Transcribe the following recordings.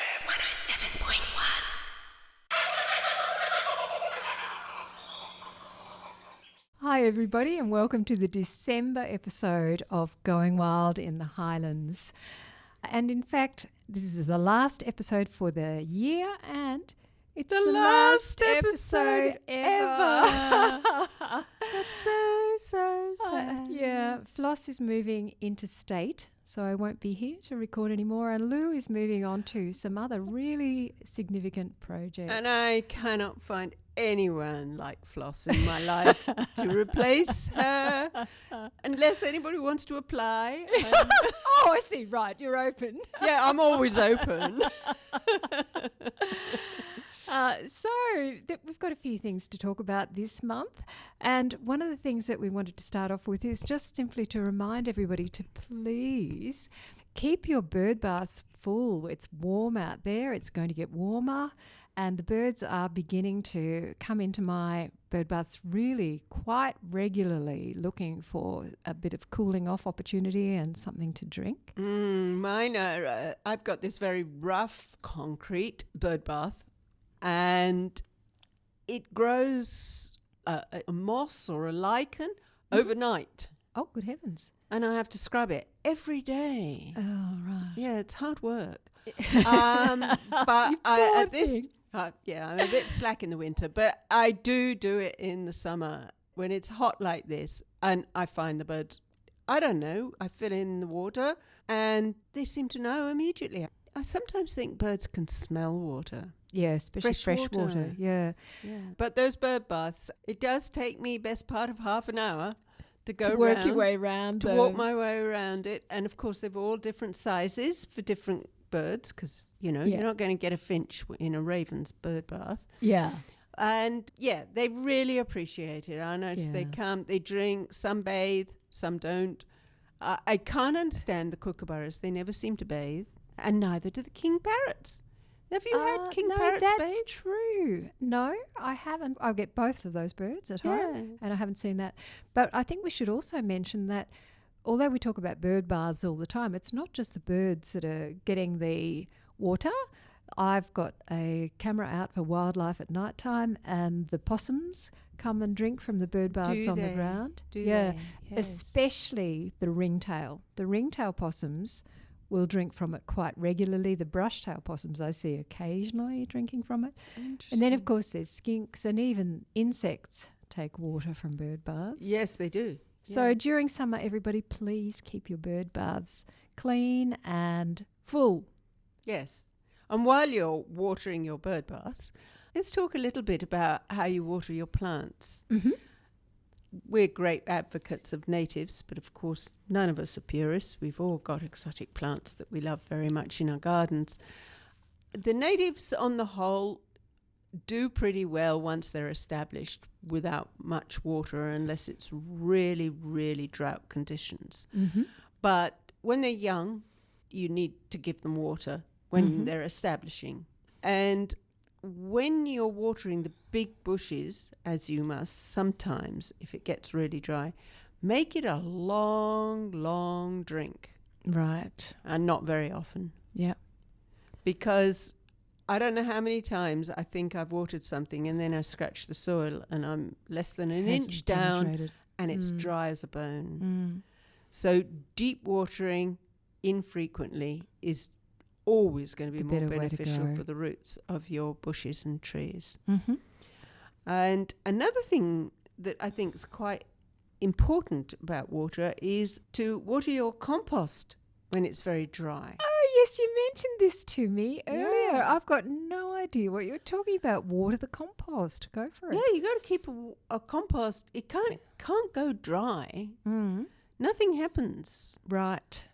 FM 107.1. Hi everybody and welcome to the December episode of Going Wild in the Highlands. And in fact, this is the last episode for the year and it's the last episode ever. That's so sad. Yeah, Floss is moving interstate, so I won't be here to record anymore. And Lou is moving on to some other really significant projects. And I cannot find anyone like Floss in my life to replace her, unless anybody wants to apply. Oh, I see. Right, you're open. Yeah, I'm always open. We've got a few things to talk about this month. And one of the things that we wanted to start off with is just simply to remind everybody to please keep your bird baths full. It's warm out there. It's going to get warmer. And the birds are beginning to come into my bird baths really quite regularly, looking for a bit of cooling off opportunity and something to drink. Mine are, I've got this very rough concrete bird bath, and it grows a moss or a lichen overnight. Oh, good heavens. And I have to scrub it every day. Oh, right. Yeah, it's hard work. But I'm a bit slack in the winter, but I do it in the summer when it's hot like this, and I find the birds, I don't know, I fill in the water and they seem to know immediately. I sometimes think birds can smell water. Yeah, especially fresh water. Yeah. But those bird baths, it does take me best part of half an hour to go work your way around. To walk my way around it. And of course, they've all different sizes for different birds, because, you're not going to get a finch in a raven's bird bath. Yeah. And they really appreciate it. I notice they come, they drink, some bathe, some don't. I can't understand the kookaburras. They never seem to bathe. And neither do the king parrots. Have you had king parrots bathe? That's true. No, I haven't. I'll get both of those birds at home, and I haven't seen that. But I think we should also mention that although we talk about bird baths all the time, it's not just the birds that are getting the water. I've got a camera out for wildlife at night time, and the possums come and drink from the bird baths on the ground. Do they? Yes. Especially the ringtail. The ringtail possums will drink from it quite regularly. The brushtail possums I see occasionally drinking from it. And then, of course, there's skinks, and even insects take water from bird baths. Yes, they do. So during summer, everybody, please keep your bird baths clean and full. Yes. And while you're watering your bird baths, let's talk a little bit about how you water your plants. Mm-hmm. We're great advocates of natives, but of course none of us are purists. We've all got exotic plants that we love very much in our gardens. The natives, on the whole, do pretty well once they're established without much water, unless it's really, really drought conditions. Mm-hmm. But when they're young, you need to give them water when they're establishing. And when you're watering the big bushes, as you must sometimes if it gets really dry, make it a long, long drink. Right. And not very often. Yeah. Because I don't know how many times I think I've watered something and then I scratch the soil and I'm less than an inch down and it's dry as a bone. So deep watering infrequently is always going to be more beneficial for the roots of your bushes and trees. Mm-hmm. And another thing that I think is quite important about water is to water your compost when it's very dry. Oh, yes, you mentioned this to me earlier. Yeah. I've got no idea what you're talking about. Water the compost. Go for it. Yeah, you got to keep a compost. It can't go dry. Nothing happens. Right.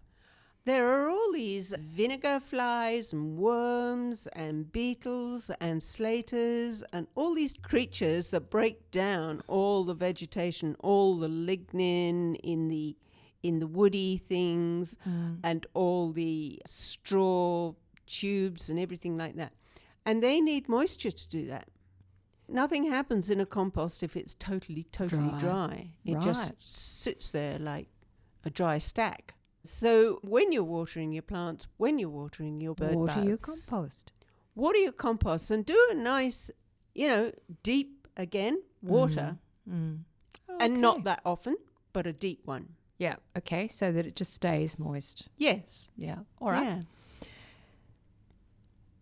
There are all these vinegar flies and worms and beetles and slaters and all these creatures that break down all the vegetation, all the lignin in the woody things and all the straw tubes and everything like that. And they need moisture to do that. Nothing happens in a compost if it's totally dry. It just sits there like a dry stack. So when you're watering your plants, when you're watering your bird Water your baths, compost. water your compost and do a nice, deep, again, water. Mm. And not Okay. that often, but a deep one. Yeah, okay, so that it just stays moist. Yes. Yeah, all right. Yeah.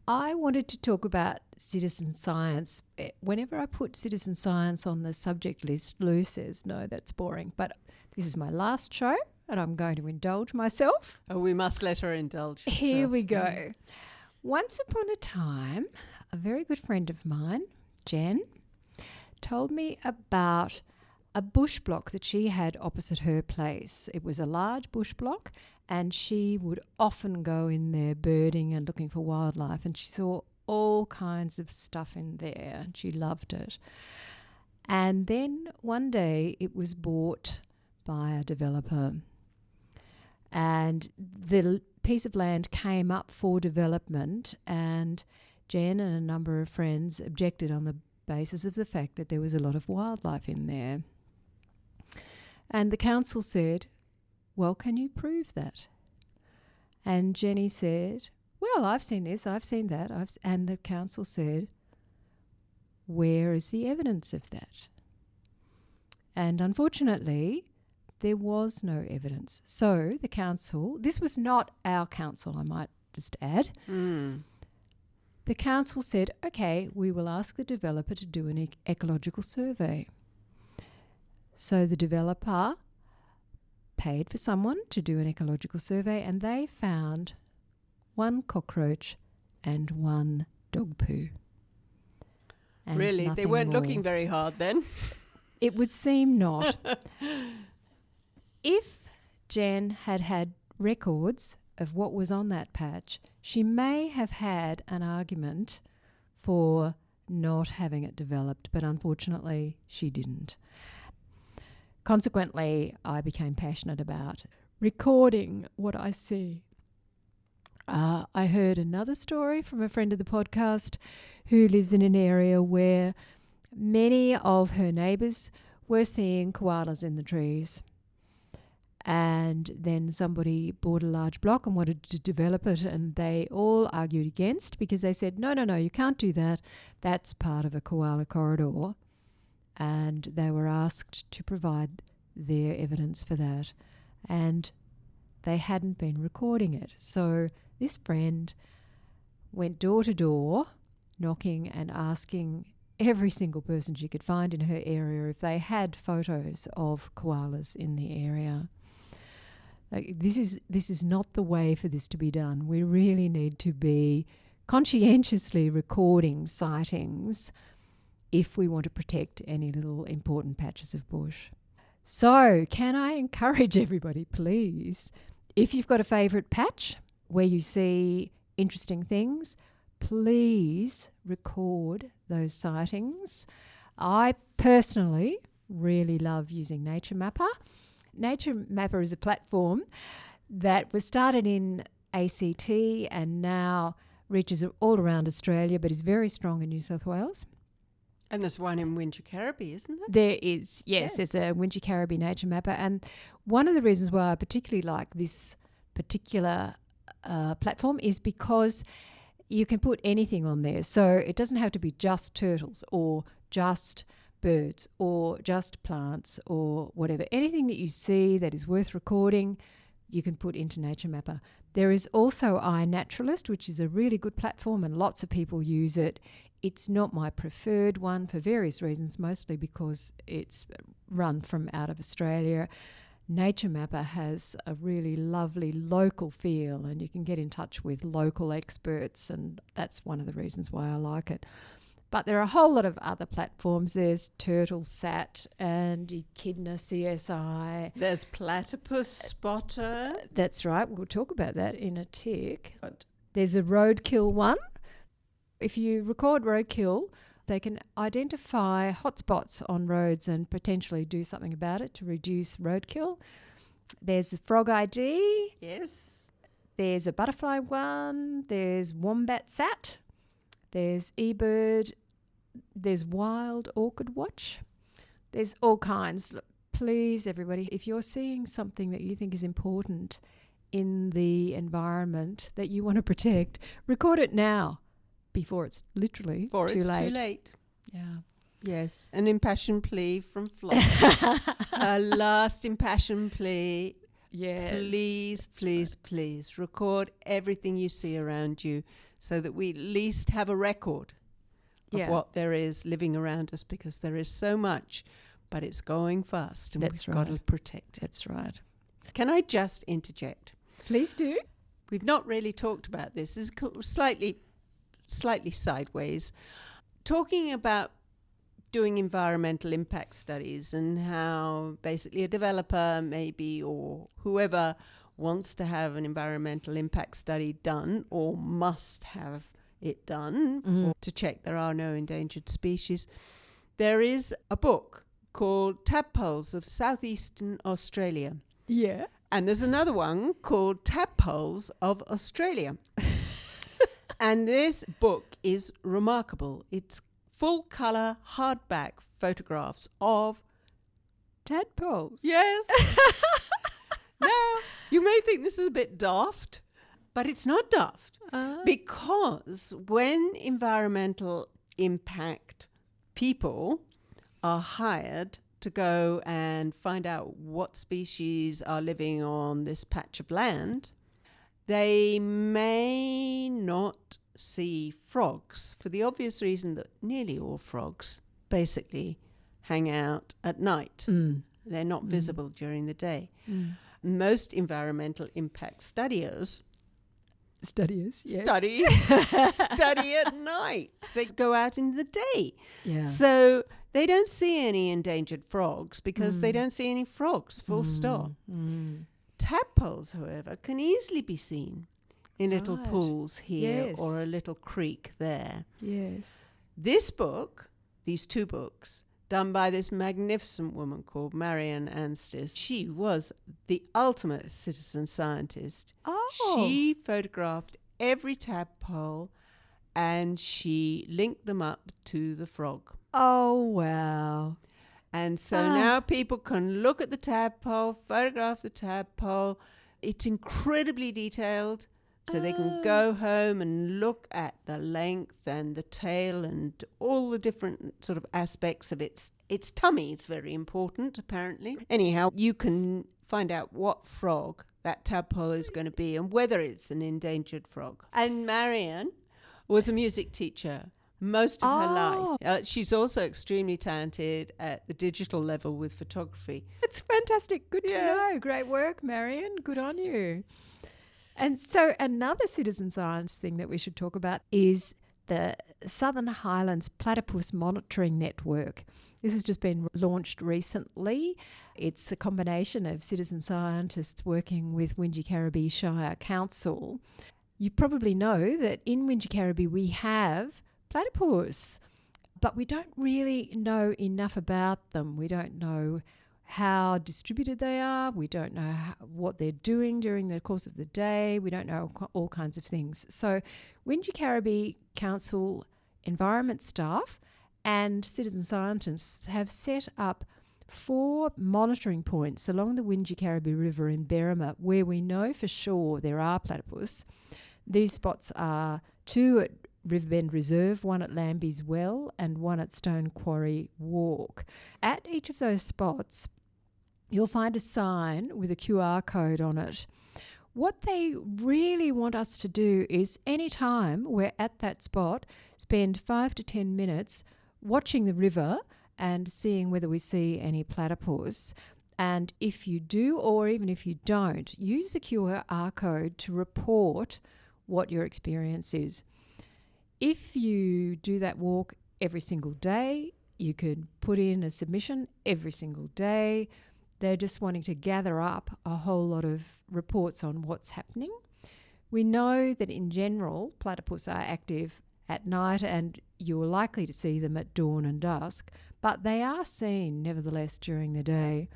I wanted to talk about citizen science. Whenever I put citizen science on the subject list, Lou says, no, that's boring. But this is my last show and I'm going to indulge myself. Oh, we must let her indulge herself. Here we go. Once upon a time, a very good friend of mine, Jen, told me about a bush block that she had opposite her place. It was a large bush block and she would often go in there birding and looking for wildlife, and she saw all kinds of stuff in there and she loved it. And then one day it was bought by a developer and the piece of land came up for development, and Jen and a number of friends objected on the basis of the fact that there was a lot of wildlife in there. And the council said, well, can you prove that? And Jenny said, well, I've seen this, I've seen that. And the council said, where is the evidence of that? And unfortunately, there was no evidence. So the council, this was not our council, I might just add. The council said, okay, we will ask the developer to do an ecological survey. So the developer paid for someone to do an ecological survey, and they found one cockroach and one dog poo. And Really? They nothing weren't more. looking very hard then? It would seem not. If Jen had had records of what was on that patch, she may have had an argument for not having it developed, but unfortunately she didn't. Consequently, I became passionate about recording what I see. I heard another story from a friend of the podcast who lives in an area where many of her neighbours were seeing koalas in the trees. And then somebody bought a large block and wanted to develop it, and they all argued against because they said, no, you can't do that. That's part of a koala corridor. And they were asked to provide their evidence for that. And they hadn't been recording it. So this friend went door to door, knocking and asking every single person she could find in her area if they had photos of koalas in the area. This is not the way for this to be done. We really need to be conscientiously recording sightings if we want to protect any little important patches of bush. So, can I encourage everybody, please, if you've got a favourite patch where you see interesting things, please record those sightings. I personally really love using Nature Mapper. Nature Mapper is a platform that was started in ACT and now reaches all around Australia, but is very strong in New South Wales. And there's one in Winchicaraby, isn't there? There is, yes. It's a Winchicaraby Nature Mapper. And one of the reasons why I particularly like this particular platform is because you can put anything on there. So it doesn't have to be just turtles or just birds or just plants or whatever. Anything that you see that is worth recording, you can put into Nature Mapper. There is also iNaturalist, which is a really good platform and lots of people use it. It's not my preferred one for various reasons, mostly because it's run from out of Australia. Nature Mapper has a really lovely local feel and you can get in touch with local experts, and that's one of the reasons why I like it. But there are a whole lot of other platforms. There's TurtleSat and Echidna CSI. There's Platypus Spotter. That's right. We'll talk about that in a tick. But There's a roadkill one. If you record roadkill, they can identify hotspots on roads and potentially do something about it to reduce roadkill. There's the Frog ID. yes. There's a butterfly one. There's Wombat Sat. There's eBird. There's Wild Orchid Watch. There's all kinds. Look, please, everybody, if you're seeing something that you think is important in the environment that you want to protect, record it now before it's literally Before too it's late. too late. Yeah. Yes. An impassioned plea from Floss. A last impassioned plea. Yes. Please, please, please record everything you see around you so that we at least have a record of what there is living around us, because there is so much, but it's going fast and That's we've got right. to protect it. That's right. Can I just interject? Please do. We've not really talked about this. This is slightly sideways. Talking about doing environmental impact studies and how basically a developer maybe or whoever wants to have an environmental impact study done or must have it done to check there are no endangered species. There is a book called Tadpoles of Southeastern Australia. Yeah. And there's another one called Tadpoles of Australia. And this book is remarkable. It's full colour, hardback photographs of Tadpoles. Yes. Now, you may think this is a bit daft, but it's not daft. Because when environmental impact people are hired to go and find out what species are living on this patch of land, they may not see frogs for the obvious reason that nearly all frogs basically hang out at night. They're not visible during the day. Most environmental impact studiers Studiers, yes. study at night. They go out in the day. Yeah. So they don't see any endangered frogs because they don't see any frogs, full stop. Tadpoles, however, can easily be seen in little Right. pools here Yes. or a little creek there. Yes. This book, these two books, done by this magnificent woman called Marianne Anstis. She was the ultimate citizen scientist. Oh. She photographed every tadpole and she linked them up to the frog. Oh, wow. And so now people can look at the tadpole, photograph the tadpole. It's incredibly detailed. So they can go home and look at the length and the tail and all the different sort of aspects of its tummy. It's very important, apparently. Anyhow, you can find out what frog that tadpole is going to be and whether it's an endangered frog. And Marianne was a music teacher most of her life. She's also extremely talented at the digital level with photography. It's fantastic. Good to know. Great work, Marion. Good on you. And so another citizen science thing that we should talk about is the Southern Highlands Platypus Monitoring Network. This has just been launched recently. It's a combination of citizen scientists working with Wingecarribee Shire Council. You probably know that in Wingecarribee we have platypus, but we don't really know enough about them. We don't know how distributed they are. We don't know what they're doing during the course of the day. We don't know all kinds of things. So Wingecarribee Council environment staff and citizen scientists have set up 4 monitoring points along the Wingecarribee River in Berrima where we know for sure there are platypus. These spots are 2 at Riverbend Reserve, 1 at Lambie's Well and 1 at Stone Quarry Walk. At each of those spots, you'll find a sign with a QR code on it. What they really want us to do is anytime we're at that spot, spend 5 to 10 minutes watching the river and seeing whether we see any platypus. And if you do, or even if you don't, use the QR code to report what your experience is. If you do that walk every single day, you could put in a submission every single day. They're just wanting to gather up a whole lot of reports on what's happening. We know that in general, platypus are active at night and you're likely to see them at dawn and dusk, but they are seen nevertheless during the day.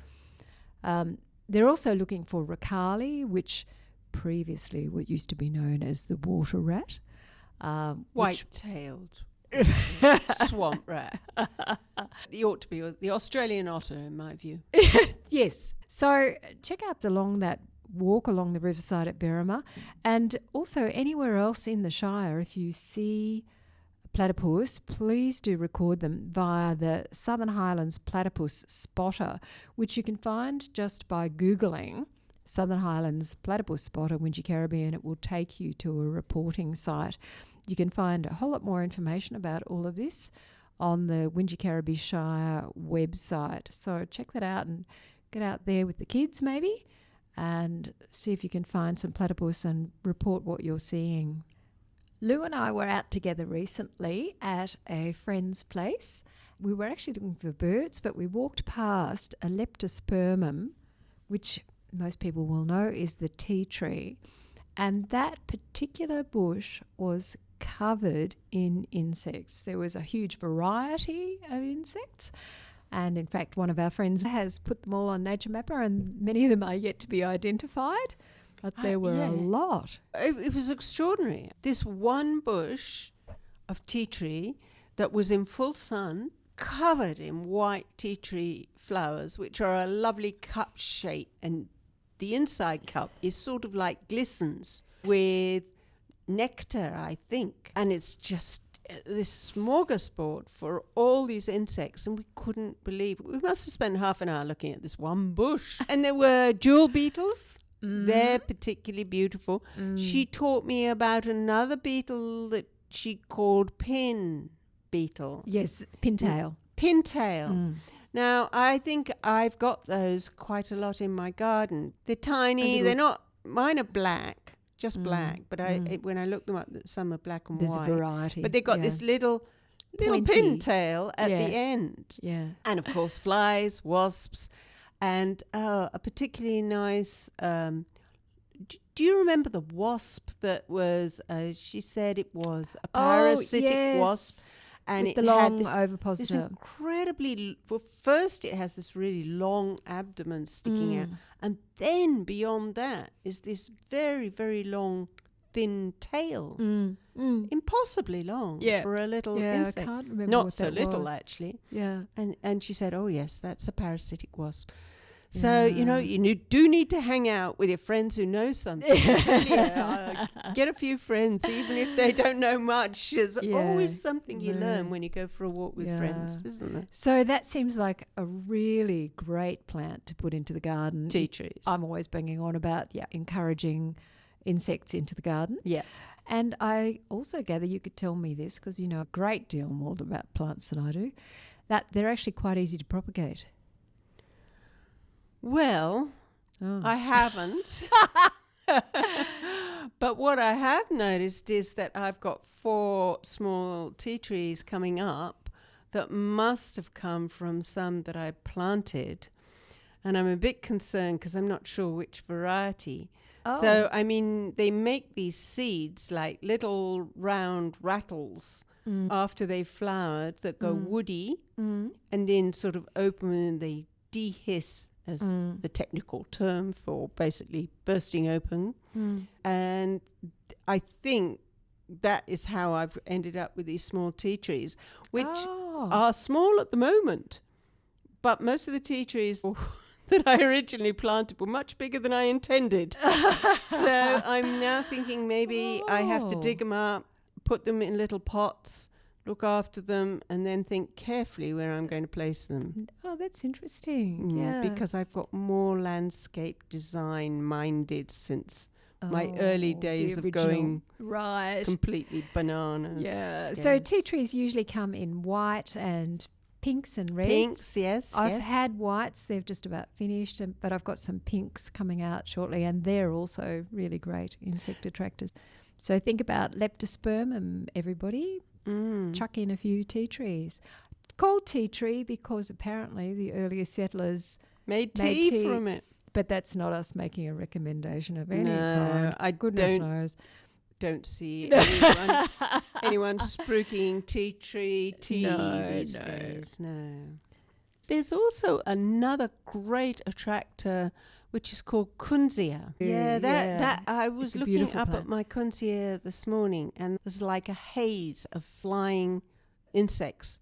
They're also looking for ricali, which previously what used to be known as the water rat. White-tailed swamp rat. It ought to be the Australian otter, in my view. Yes. So check out along that walk along the riverside at Berrima, and also anywhere else in the Shire. If you see platypus, please do record them via the Southern Highlands Platypus Spotter, which you can find just by Googling Southern Highlands Platypus Spotter, Wingy Caribbean. It will take you to a reporting site. You can find a whole lot more information about all of this on the Wingy Caribbean Shire website. So check that out and get out there with the kids maybe and see if you can find some platypus and report what you're seeing. Lou and I were out together recently at a friend's place. We were actually looking for birds, but we walked past a leptospermum, which most people will know is the tea tree. And that particular bush was covered in insects. There was a huge variety of insects. And in fact, one of our friends has put them all on Nature Mapper, and many of them are yet to be identified. But there were a lot. It was extraordinary. This one bush of tea tree that was in full sun, covered in white tea tree flowers, which are a lovely cup shape. And the inside cup is sort of like glistens with nectar, I think. And it's just this smorgasbord for all these insects, and we couldn't believe it. We must have spent half an hour looking at this one bush. And there were jewel beetles. They're particularly beautiful. She taught me about another beetle that she called pin beetle. Yes, pintail. Pintail. Now, I think I've got those quite a lot in my garden. They're tiny. They're not, mine are black, just black. But when I look them up, some are black and There's white. a variety. But they've got this little Pointy. pintail at the end. Yeah. And, of course, flies, wasps. And a particularly nice, do you remember the wasp that was, she said it was a parasitic wasp? And with it the long had this ovipositor. incredibly, well, first it has this really long abdomen sticking out. And then beyond that is this very, very long, thin tail. Impossibly long for a little insect. I can't remember Not what so that little, was. actually. Yeah. And she said, oh, yes, that's a parasitic wasp. So, you do need to hang out with your friends who know something. I tell you, get a few friends, even if they don't know much. There's always something you learn when you go for a walk with friends, isn't there? So that seems like a really great plant to put into the garden. Tea trees. I'm always banging on about encouraging insects into the garden. Yeah. And I also gather you could tell me this, because you know a great deal more about plants than I do, that they're actually quite easy to propagate. Well, I haven't. But what I have noticed is that I've got 4 small tea trees coming up that must have come from some that I planted. And I'm a bit concerned because I'm not sure which variety. Oh. So, I mean, they make these seeds like little round rattles after they've flowered that go woody and then sort of open and they dehiss, as the technical term for basically bursting open. And I think that is how I've ended up with these small tea trees, which are small at the moment. But most of the tea trees that I originally planted were much bigger than I intended. So I'm now thinking maybe I have to dig them up, put them in little pots, look after them, and then think carefully where I'm going to place them. Oh, that's interesting. Yeah. Because I've got more landscape design minded since my early days of going completely bananas. Yeah. So tea trees usually come in white and pinks and reds. Pinks, yes. I've had whites. They've just about finished, but I've got some pinks coming out shortly, and they're also really great insect attractors. So think about leptospermum, everybody. Chuck in a few tea trees. Called tea tree because apparently the earlier settlers made tea from it. But that's not us making a recommendation of any No, kind. Goodness knows. Don't see anyone spruiking tea tree tea these days. No. There's also another great attractor which is called Kunzia. That I was looking up at my Kunzia this morning, and there's like a haze of flying insects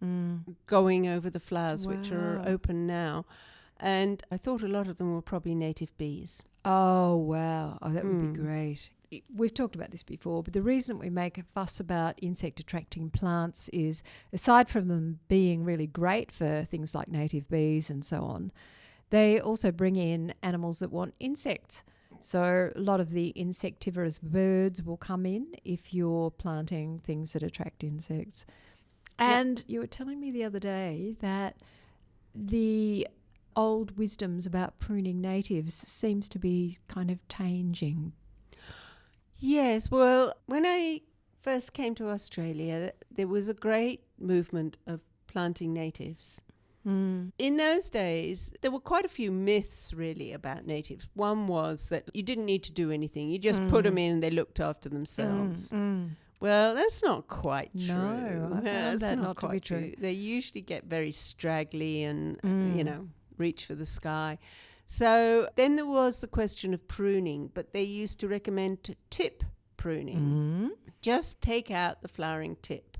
going over the flowers, which are open now. And I thought a lot of them were probably native bees. Oh, wow. Oh, that would be great. We've talked about this before, but the reason we make a fuss about insect attracting plants is, aside from them being really great for things like native bees and so on, they also bring in animals that want insects. So a lot of the insectivorous birds will come in if you're planting things that attract insects. And you were telling me the other day that the old wisdoms about pruning natives seems to be kind of changing. Yes, well, when I first came to Australia, there was a great movement of planting natives. In those days, there were quite a few myths really about natives. One was that you didn't need to do anything. You just put them in and they looked after themselves. Well, that's not quite true. No, I found that not to be true. They usually get very straggly and, reach for the sky. So then there was the question of pruning, but they used to recommend tip pruning. Just take out the flowering tip.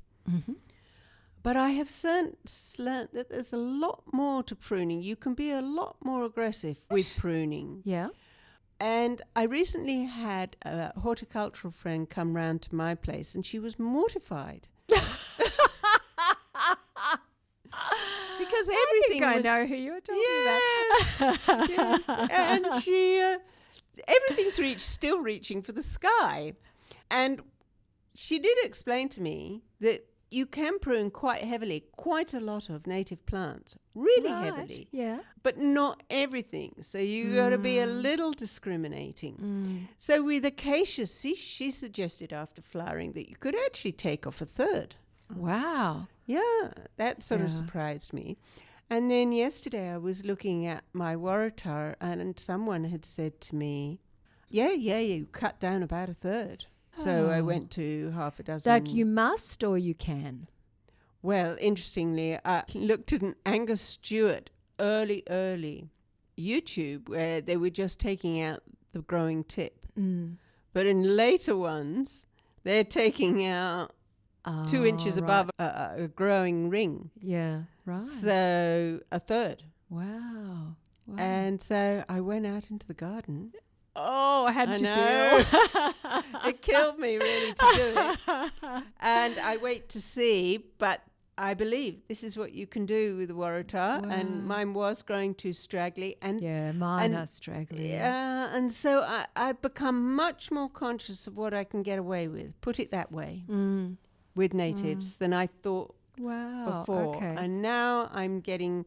But I have since learnt that there's a lot more to pruning. You can be a lot more aggressive with pruning. Yeah. And I recently had a horticultural friend come round to my place, and she was mortified. Because everything I know who you're talking about. Yes. And she, everything's still reaching for the sky. And she did explain to me that you can prune quite heavily, quite a lot of native plants, really heavily. Yeah. But not everything. So you got to be a little discriminating. So with acacias, she suggested after flowering that you could actually take off a third. Wow. Yeah, that sort of surprised me. And then yesterday I was looking at my waratah and someone had said to me, yeah, you cut down about a third. So I went to half a dozen. Like you must or you can? Well, interestingly, I looked at an Angus Stewart early YouTube where they were just taking out the growing tip. But in later ones, they're taking out 2 inches above a growing ring. Yeah, right. So a third. Wow. And so I went out into the garden. Oh, how did you feel? It killed me really to do it. And I wait to see, but I believe this is what you can do with the waratah. Wow. And mine was growing too straggly. And yeah, mine are straggly. and so I've become much more conscious of what I can get away with, put it that way, with natives than I thought before. Okay. And now I'm getting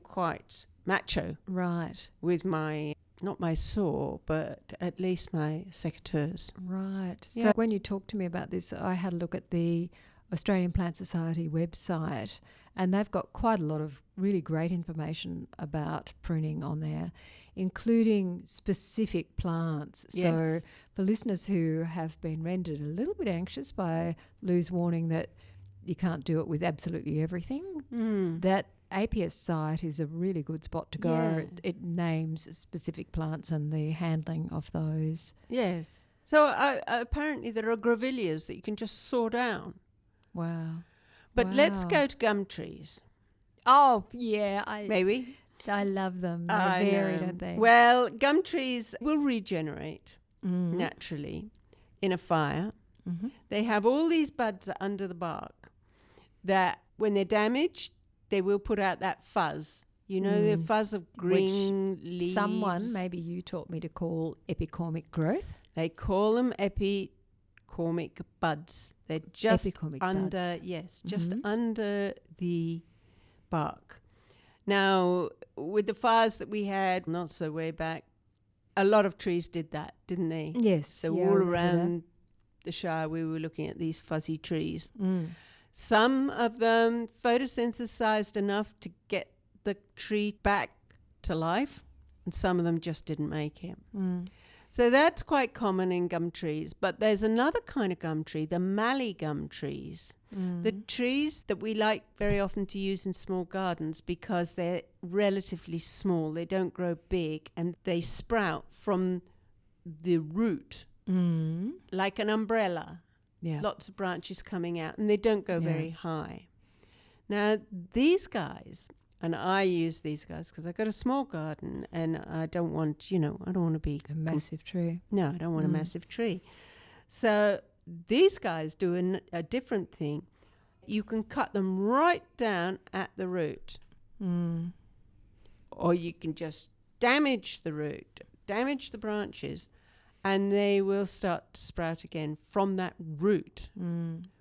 quite macho. Right. With my, not my saw, but at least my secateurs. Right. So when you talked to me about this, I had a look at the Australian Plant Society website, and they've got quite a lot of really great information about pruning on there, including specific plants. Yes. So for listeners who have been rendered a little bit anxious by Lou's warning that you can't do it with absolutely everything, that APS site is a really good spot to go. Yeah. It names specific plants and the handling of those. Yes. So apparently there are grevilleas that you can just saw down. Wow. But let's go to gum trees. Oh, yeah. Maybe. I love them. They're I very, know. don't they? Well, gum trees will regenerate naturally in a fire. They have all these buds under the bark that when they're damaged, they will put out that fuzz. You know, the fuzz of green leaves. Someone, maybe you taught me to call epicormic growth. They call them epicormic buds. They're just Epicormic under, buds. just under the bark. Now, with the fires that we had, not so way back, a lot of trees did that, didn't they? Yes. So yeah, I all remember around the Shire, we were looking at these fuzzy trees. that. Some of them photosynthesized enough to get the tree back to life, and some of them just didn't make it. So that's quite common in gum trees. But there's another kind of gum tree, the mallee gum trees. The trees that we like very often to use in small gardens because they're relatively small. They don't grow big and they sprout from the root like an umbrella. Yeah. Lots of branches coming out, and they don't go very high. Now, these guys And I use these guys because I've got a small garden and I don't want, I don't want to be... A massive tree. No, I don't want a massive tree. So these guys do a different thing. You can cut them right down at the root. Or you can just damage the root, damage the branches, and they will start to sprout again from that root,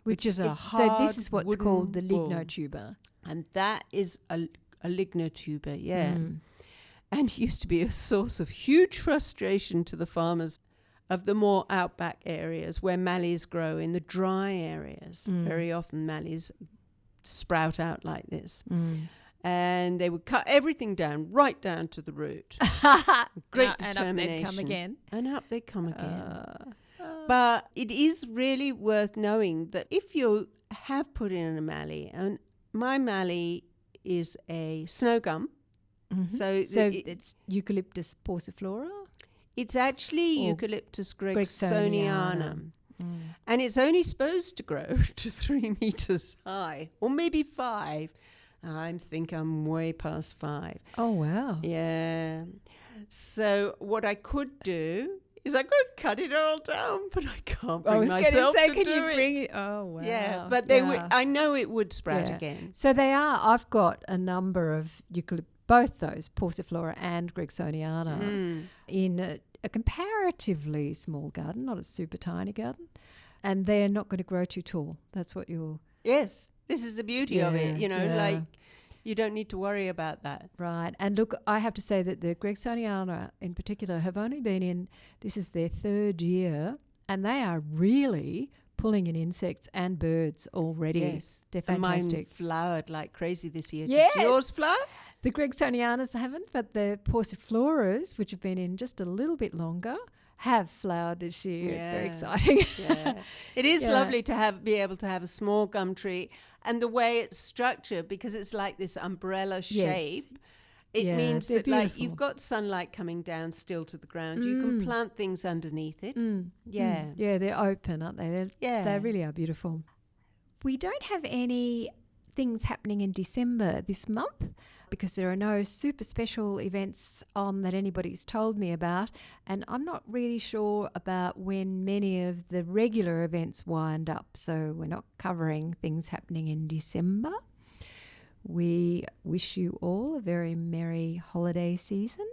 which is a hard So this is what's called the ball. lignotuber. And that is a lignotuber, yeah. And used to be a source of huge frustration to the farmers of the more outback areas where mallees grow in the dry areas. Very often mallees sprout out like this. And they would cut everything down, right down to the root. Great determination. And up they'd come again. And up they come again. But it is really worth knowing that if you have put in a mallee, and my mallee is a snow gum. So it's Eucalyptus pauciflora? It's actually Or Eucalyptus gregsonianum. And it's only supposed to grow to 3 meters high, or maybe 5. I think I'm way past 5. Oh, wow. Yeah. So what I could do is I could cut it all down, but I can't bring myself to do it. Oh, wow. Yeah, but they would. I know it would sprout again. So they are. I've got a number of both those, Pauciflora and Gregsoniana, in a comparatively small garden, not a super tiny garden, and they're not going to grow too tall. That's what you're... Yes, this is the beauty of it, like you don't need to worry about that. Right. And look, I have to say that the Gregsoniana in particular have only been in, this is their 3rd year, and they are really pulling in insects and birds already. Yes. They're And fantastic. mine flowered like crazy this year. Yes. Did yours flower? The Gregsonianas haven't, but the Paucifloras, which have been in just a little bit longer, have flowered this year. It's very exciting. Yeah. It is lovely to be able to have a small gum tree, and the way it's structured, because it's like this umbrella shape. It means that like you've got sunlight coming down still to the ground. You can plant things underneath it. Yeah. Yeah, they're open, aren't they? They really are beautiful. We don't have any things happening in December this month because there are no super special events on that anybody's told me about, and I'm not really sure about when many of the regular events wind up, so we're not covering things happening in December. We wish you all a very merry holiday season.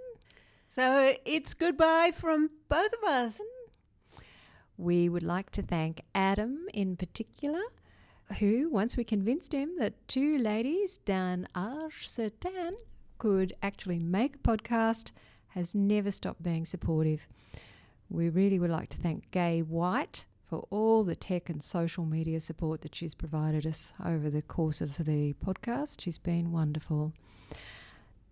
So it's goodbye from both of us. We would like to thank Adam in particular, who, once we convinced him that 2 ladies d'un âge certain could actually make a podcast, has never stopped being supportive. We really would like to thank Gay White for all the tech and social media support that she's provided us over the course of the podcast. She's been wonderful.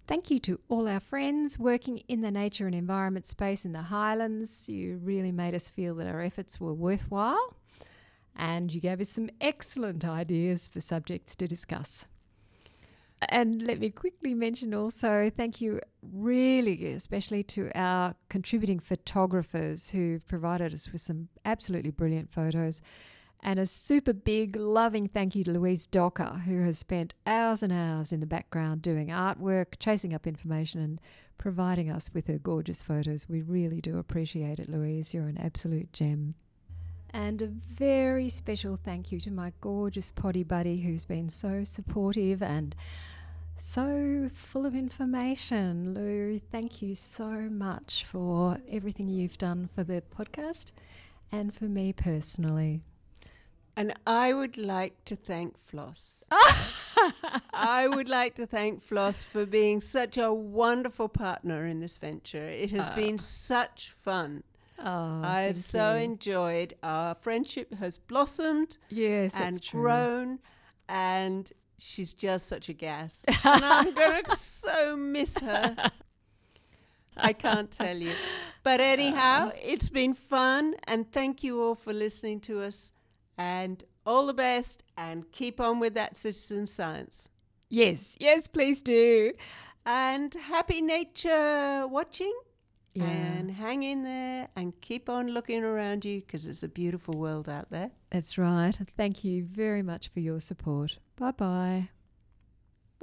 Thank you to all our friends working in the nature and environment space in the Highlands. You really made us feel that our efforts were worthwhile, and you gave us some excellent ideas for subjects to discuss. And let me quickly mention also, thank you really especially to our contributing photographers who provided us with some absolutely brilliant photos. And a super big loving thank you to Louise Docker, who has spent hours and hours in the background doing artwork, chasing up information and providing us with her gorgeous photos. We really do appreciate it, Louise. You're an absolute gem. And a very special thank you to my gorgeous potty buddy who's been so supportive and so full of information. Lou, thank you so much for everything you've done for the podcast and for me personally. And I would like to thank Floss. I would like to thank Floss for being such a wonderful partner in this venture. It has been such fun. I've so enjoyed. Our friendship has blossomed and grown, and she's just such a gas. And I'm going to so miss her. I can't tell you. But anyhow, it's been fun, and thank you all for listening to us, and all the best, and keep on with that citizen science. Yes, please do. And happy nature watching. Yeah. And hang in there and keep on looking around you because it's a beautiful world out there. That's right. Thank you very much for your support. Bye-bye.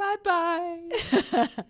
Bye-bye.